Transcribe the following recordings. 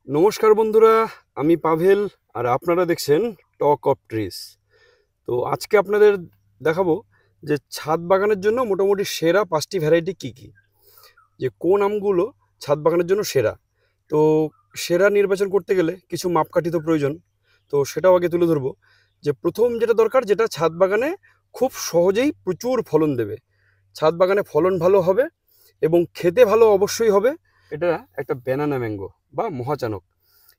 নমস্কার বন্ধুরা, আমি পাভেল আর আপনারা দেখছেন টক অফ ট্রিস। তো আজকে আপনাদের দেখাবো যে ছাদ বাগানের জন্য মোটামুটি সেরা 5টি ভ্যারাইটি কী কী, যে কোন আমগুলো ছাদ বাগানের জন্য সেরা। তো সেরা নির্বাচন করতে গেলে কিছু মাপকাঠি তো প্রয়োজন, তো সেটাও আগে তুলে ধরবো। যে প্রথম যেটা দরকার, যেটা ছাদ বাগানে খুব সহজেই প্রচুর ফলন দেবে, ছাদ বাগানে ফলন ভালো হবে এবং খেতে ভালো অবশ্যই হবে, এটা একটা ব্যানানা ম্যাঙ্গো বা মহাচানক।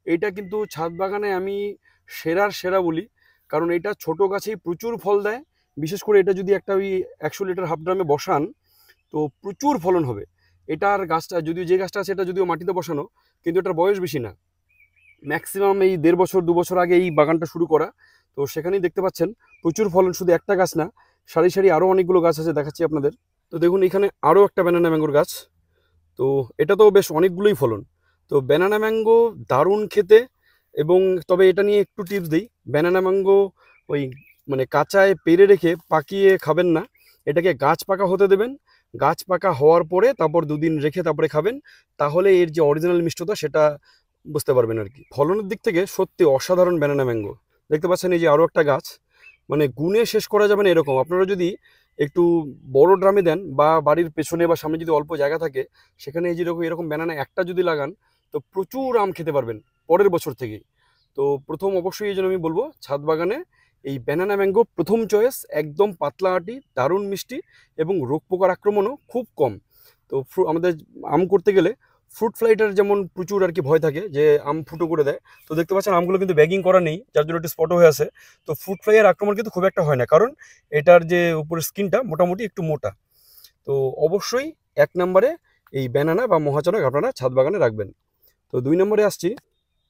এইটা কিন্তু ছাদ বাগানে আমি সেরার সেরা বলি, কারণ এটা ছোট গাছেই প্রচুর ফল দেয়। বিশেষ করে এটা যদি একটা ওই 100 লিটার হাফ ড্রামে বসান তো প্রচুর ফলন হবে। এটার গাছটা যদিও, যে গাছটা আছে এটা যদিও মাটিতে বসানো, কিন্তু এটার বয়স বেশি না, ম্যাক্সিমাম এই 1.5 বছর 2 বছর আগে এই বাগানটা শুরু করা। তো সেখানেই দেখতে পাচ্ছেন প্রচুর ফলন, শুধু একটা গাছ না, সারি সারি আরও অনেকগুলো গাছ আছে, দেখাচ্ছি আপনাদের। তো দেখুন এখানে আরও একটা ব্যানানা ম্যাঙ্গোর গাছ। তো এটা তো বেশ অনেকগুলোই ফলন। তো ব্যানানা ম্যাঙ্গো দারুণ খেতে, এবং তবে এটা নিয়ে একটু টিপস দিই। ব্যানানা ম্যাঙ্গো ওই মানে কাঁচায় পেরে রেখে পাকিয়ে খাবেন না, এটাকে গাছ পাকা হতে দেবেন। গাছ পাকা হওয়ার পরে তারপর 2 দিন রেখে তারপরে খাবেন, তাহলে এর যে অরিজিনাল মিষ্টতা সেটা বুঝতে পারবেন আর কি। ফলনের দিক থেকে সত্যি অসাধারণ ব্যানানা ম্যাঙ্গো। দেখতে পাচ্ছেন এই যে আরও একটা গাছ, মানে গুণে শেষ করা যাবে না এরকম। আপনারা যদি একটু বড় ড্রামে দেন বা বাড়ির পেছনে বা সামনে যদি অল্প জায়গা থাকে, সেখানে এই যেরকম এরকম ব্যানানা একটা যদি লাগান তো প্রচুর আম খেতে পারবেন পরের বছর থেকেই। তো প্রথম অবশ্যই এই জন্য আমি বলবো ছাদ বাগানে এই ব্যানানা ম্যাঙ্গো প্রথম চয়েস। একদম পাতলা আটি, দারুণ মিষ্টি এবং রোগ পোকার আক্রমণও খুব কম। তো আমাদের আম করতে গেলে ফ্রুট ফ্লাইটার যেমন প্রচুর আর কি ভয় থাকে যে আম ফুটো করে দেয়, তো দেখতে পাচ্ছেন আমগুলো কিন্তু ব্যাগিং করা নেই, যার জন্য একটু স্পট হয়ে আছে। তো ফ্রুট ফ্লাইয়ের আক্রমণ কিন্তু খুব একটা হয় না, কারণ এটার যে উপরের স্কিনটা মোটামুটি একটু মোটা। তো অবশ্যই 1 নম্বরে এই ব্যানানা বা মহাচনক আপনারা ছাদ বাগানে রাখবেন। তো 2 নম্বরে আসছি।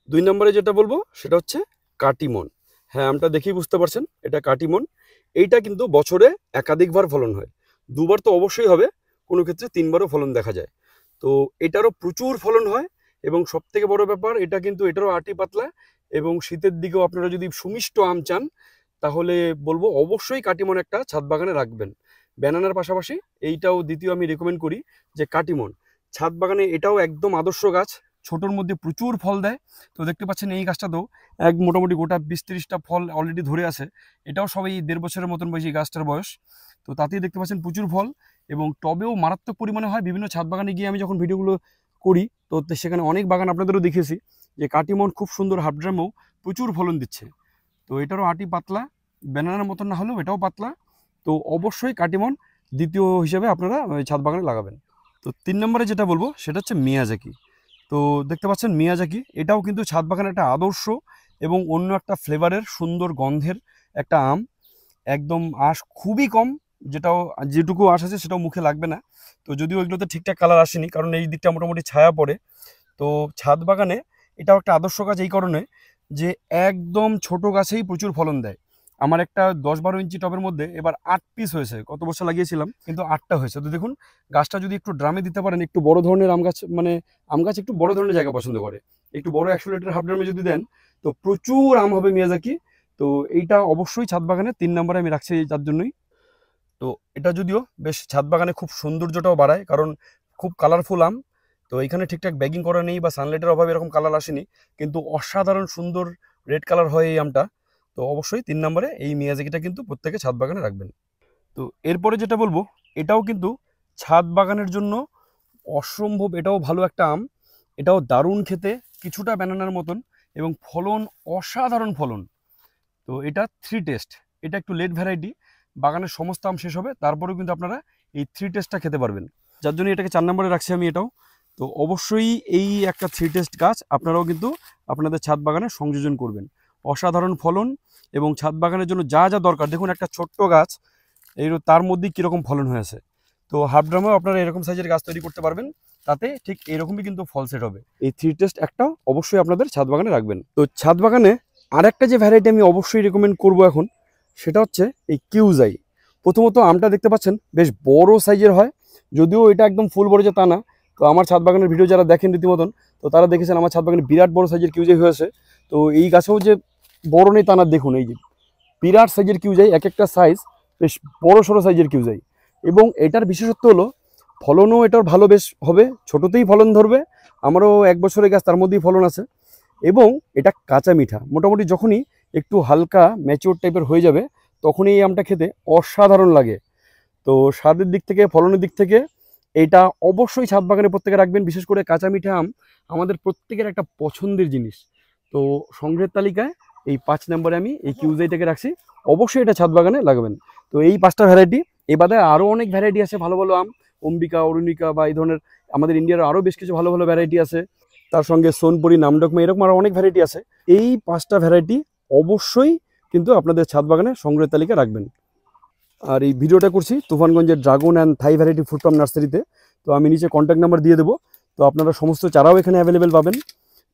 2 নম্বরে যেটা বলবো সেটা হচ্ছে কাটিমন। হ্যাঁ, আমটা দেখেই বুঝতে পারছেন এটা কাটিমন। এইটা কিন্তু বছরে একাধিকবার ফলন হয়, 2বার তো অবশ্যই হবে, কোনো ক্ষেত্রে 3বারও ফলন দেখা যায়। তো এটারও প্রচুর ফলন হয়, এবং সব থেকে বড় ব্যাপার এটা কিন্তু এটারও আটি পাতলা, এবং শীতের দিকেও আপনারা যদি সুমিষ্ট আম চান তাহলে বলবো অবশ্যই কাটিমন একটা ছাদ বাগানে রাখবেন। ব্যানানার পাশাপাশি এইটাও দ্বিতীয় আমি রেকমেন্ড করি, যে কাটিমন ছাদ বাগানে এটাও একদম আদর্শ গাছ, ছোটোর মধ্যে প্রচুর ফল দেয়। তো দেখতে পাচ্ছেন এই গাছটাতেও মোটামুটি গোটা 20-30টা ফল অলরেডি ধরে আছে। এটাও সবাই 1.5 বছরের মতন বয়সী গাছটার বয়স। তো তাতেই দেখতে পাচ্ছেন প্রচুর ফল, এবং টবেও মারাত্মক পরিমাণে হয়। বিভিন্ন ছাদ বাগানে গিয়ে আমি যখন ভিডিওগুলো করি তো সেখানে অনেক বাগান আপনাদেরও দেখিয়েছি যে কাটিমন খুব সুন্দর হাফ ড্রামেও প্রচুর ফলন দিচ্ছে। তো এটারও আটি পাতলা, ব্যানানার মতন না হলেও এটাও পাতলা। তো অবশ্যই কাটিমন দ্বিতীয় হিসেবে আপনারা ওই ছাদ বাগানে লাগাবেন। তো 3 নম্বরে যেটা বলবো সেটা হচ্ছে মিয়াজাকি। তো দেখতে পাচ্ছেন মিয়াজাকি, এটাও কিন্তু ছাদ বাগানের একটা আদর্শ এবং অন্য একটা ফ্লেভারের সুন্দর গন্ধের একটা আম। একদম আঁশ খুবই কম, যেটাও যেটুকু আঁশ আছে সেটাও মুখে লাগবে না। তো যদিও এগুলোতে ঠিকঠাক কালার আসেনি, কারণ এই দিকটা মোটামুটি ছায়া পড়ে। তো ছাদ বাগানে এটাও একটা আদর্শ গাছ এই কারণে যে একদম ছোট গাছেই প্রচুর ফলন দেয়। আমার একটা 10-12 ইঞ্চি টবের মধ্যে এবার 8 পিস হয়েছে, গত বছর লাগিয়েছিলাম কিন্তু 8টা হয়েছে। তো দেখুন গাছটা যদি একটু ড্রামে দিতে পারেন, একটু বড় ধরনের আম গাছ, মানে আম গাছ একটু বড় ধরনের জায়গা পছন্দ করে, একটু বড় 100 লিটার হাফ ড্রামে যদি দেন তো প্রচুর আম হবে মিয়াজাকি। তো এইটা অবশ্যই ছাদ বাগানে 3 নম্বরে আমি রাখছি তার জন্যই। তো এটা যদিও বেশ ছাদ বাগানে খুব সৌন্দর্যটাও বাড়ায়, কারণ খুব কালারফুল আম। তো এখানে ঠিকঠাক ব্যাগিং করা নেই বা সানলাইটের অভাবে এরকম কালার আসেনি, কিন্তু অসাধারণ সুন্দর রেড কালার হয় এই আমটা। তো অবশ্যই 3 নম্বরে এই মিয়াজাকিটা কিন্তু প্রত্যেকে ছাদ বাগানে রাখবেন। তো এরপরে যেটা বলবো, এটাও কিন্তু ছাদ বাগানের জন্য অসম্ভব, এটাও ভালো একটা আম। এটাও দারুণ খেতে, কিছুটা ব্যানানার মতন, এবং ফলন অসাধারণ ফলন। তো এটা 3 টেস্ট, এটা একটু লেট ভ্যারাইটি, বাগানের সমস্ত আম শেষ হবে তারপরেও কিন্তু আপনারা এই 3 টেস্টটা খেতে পারবেন, যার জন্য এটাকে 4 নম্বরে রাখছি আমি এটাও। তো অবশ্যই এই একটা 3 টেস্ট গাছ আপনারাও কিন্তু আপনাদের ছাদ বাগানে সংযোজন করবেন। অসাধারণ ফলন, এবং ছাদ বাগানের জন্য যা যা দরকার, দেখুন একটা ছোট্ট গাছ এই তার মধ্যেই কীরকম ফলন হয়েছে। তো হাফ ড্রামেও আপনারা এরকম সাইজের গাছ তৈরি করতে পারবেন, তাতে ঠিক এরকমই কিন্তু ফল সেট হবে। এই 3 টেস্ট একটাও অবশ্যই আপনাদের ছাদ বাগানে রাখবেন। তো ছাদ বাগানে আরেকটা যে ভ্যারাইটি আমি অবশ্যই রেকমেন্ড করব এখন, সেটা হচ্ছে এই কিউজাই। প্রথমত আমটা দেখতে পাচ্ছেন বেশ বড় সাইজের হয়, যদিও এটা একদম ফুল বড় যে তা না। তো আমার ছাদ বাগানের ভিডিও যারা দেখেন রীতিমতন, তো তারা দেখেছেন আমার ছাদ বাগানে বিরাট বড় সাইজের কিউজাই হয়েছে। তো এই গাছেও যে বড় নেই তা না, দেখুন এই যে বিরাট সাইজের কিউজাই, এক একটা সাইজ বেশ বড় সড়ো সাইজের কিউজাই। এবং এটার বিশেষত্ব হলো ফলনও এটার ভালো বেশ হবে, ছোটোতেই ফলন ধরবে। আমারও 1 বছরের গাছ, তার মধ্যেই ফলন আছে। এবং এটা কাঁচা মিঠা। মোটামুটি যখনই একটু হালকা ম্যাচিওর টাইপের হয়ে যাবে তখনই এই আমটা খেতে অসাধারণ লাগে। তো স্বাদের দিক থেকে, ফলনের দিক থেকে এটা অবশ্যই ছাদ বাগানে প্রত্যেকে রাখবেন। বিশেষ করে কাঁচা মিঠা আম আমাদের প্রত্যেকের একটা পছন্দের জিনিস। তো সংগ্রহের তালিকায় এই 5 নম্বরে আমি এই কিউজাইটাকে রাখছি। অবশ্যই এটা ছাদ বাগানে লাগাবেন। তো এই 5টা ভ্যারাইটি, এ বাদে আরও অনেক ভ্যারাইটি আছে ভালো ভালো আম, অম্বিকা, অরুণিকা বা এই ধরনের আমাদের ইন্ডিয়ার আরও বেশ কিছু ভালো ভালো ভ্যারাইটি আছে। তার সঙ্গে সোনপুরি, নামডকমা, এরকম আরও অনেক ভ্যারাইটি আছে। এই 5টা ভ্যারাইটি অবশ্যই কিন্তু আপনাদের ছাদ বাগানে সংগ্রহের তালিকা রাখবেন। আর এই ভিডিওটা করছি তুফানগঞ্জের dragon and Thai variety food farm নার্সারিতে। তো আমি নিচে কন্ট্যাক্ট নাম্বার দিয়ে দেবো। তো আপনারা সমস্ত চারাও এখানে অ্যাভেলেবেল পাবেন।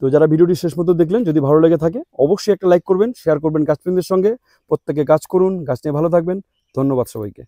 তো যারা ভিডিওটি শেষ মতো দেখলেন, যদি ভালো লেগে থাকে অবশ্যই একটা লাইক করবেন, শেয়ার করবেন গাছপ্রেমীদের সঙ্গে। প্রত্যেকে গাছ করুন, গাছ নিয়ে ভালো থাকবেন। ধন্যবাদ সবাইকে।